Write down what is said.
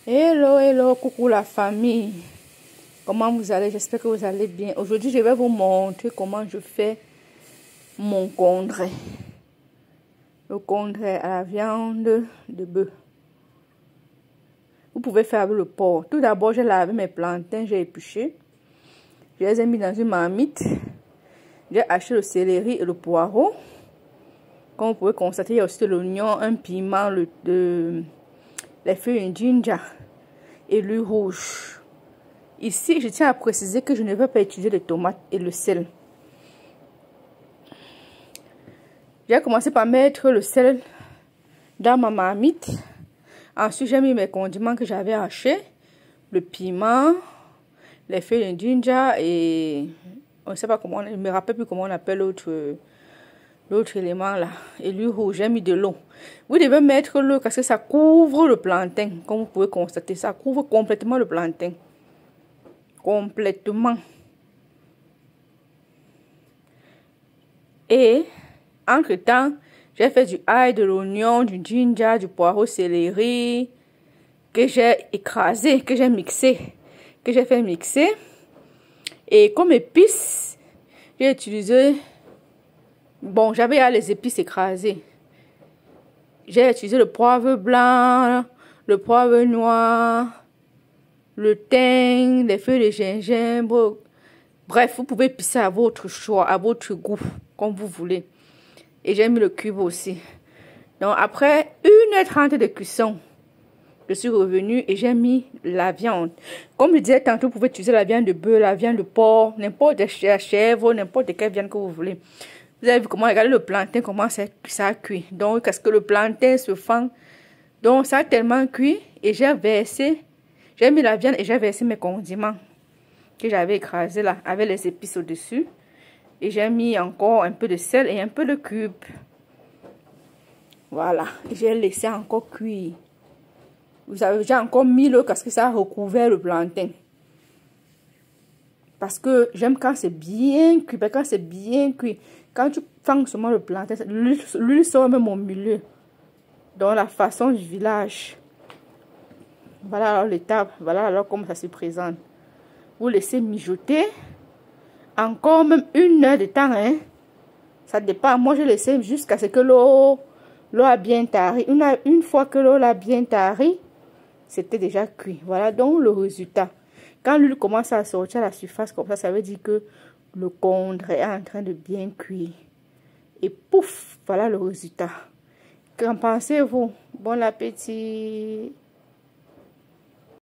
Hello, hello, coucou la famille. Comment vous allez? J'espère que vous allez bien. Aujourd'hui, je vais vous montrer comment je fais mon condré. Le condré à la viande de bœuf. Vous pouvez faire avec le porc. Tout d'abord, j'ai lavé mes plantains, j'ai épluché. Je les ai mis dans une marmite. J'ai haché le céleri et le poireau. Comme vous pouvez constater, il y a aussi de l'oignon, un piment, les feuilles de ginger et l'huile rouge. Ici, je tiens à préciser que je ne vais pas utiliser les tomates et le sel. J'ai commencé par mettre le sel dans ma marmite. Ensuite, j'ai mis mes condiments que j'avais hachés. Le piment, les feuilles de ginger et... on ne sait pas comment, je ne me rappelle plus comment on appelle l'autre élément là. Et l'huile rouge, j'ai mis de l'eau. Vous devez mettre l'eau parce que ça couvre le plantain. Comme vous pouvez constater, ça couvre complètement le plantain. Complètement. Et entre temps, j'ai fait du ail, de l'oignon, du ginger, du poireau, céleri que j'ai écrasé, que j'ai mixé, que j'ai fait mixer. Et comme épices, j'ai utilisé, bon, j'avais les épices écrasées. J'ai utilisé le poivre blanc, le poivre noir, le thym, les feuilles de gingembre. Bref, vous pouvez épicer à votre choix, à votre goût, comme vous voulez. Et j'ai mis le cube aussi. Donc après 1h30 de cuisson, je suis revenue et j'ai mis la viande. Comme je disais tantôt, vous pouvez utiliser la viande de bœuf, la viande de porc, n'importe la chèvre, n'importe quelle viande que vous voulez. Vous avez vu comment, regardez le plantain, comment ça a cuit. Donc, parce que le plantain se fend. Donc, ça a tellement cuit et j'ai mis la viande et j'ai versé mes condiments que j'avais écrasés là, avec les épices au-dessus. Et j'ai mis encore un peu de sel et un peu de cube. Voilà, j'ai laissé encore cuire. Vous avez déjà encore mis l'eau parce que ça a recouvert le plantain. Parce que j'aime quand c'est bien cuit. Parce que quand c'est bien cuit, quand tu fends seulement le plantain, l'huile sort même au milieu. Dans la façon du village. Voilà alors l'étape. Voilà alors comment ça se présente. Vous laissez mijoter. Encore même 1 heure de temps. Hein. Ça dépend. Moi, je laissé jusqu'à ce que l'eau a bien tari. Une fois que l'eau a bien tari, c'était déjà cuit. Voilà donc le résultat. Quand l'huile commence à sortir à la surface comme ça veut dire que le condré est en train de bien cuire. Et pouf, voilà le résultat. Qu'en pensez-vous? Bon appétit!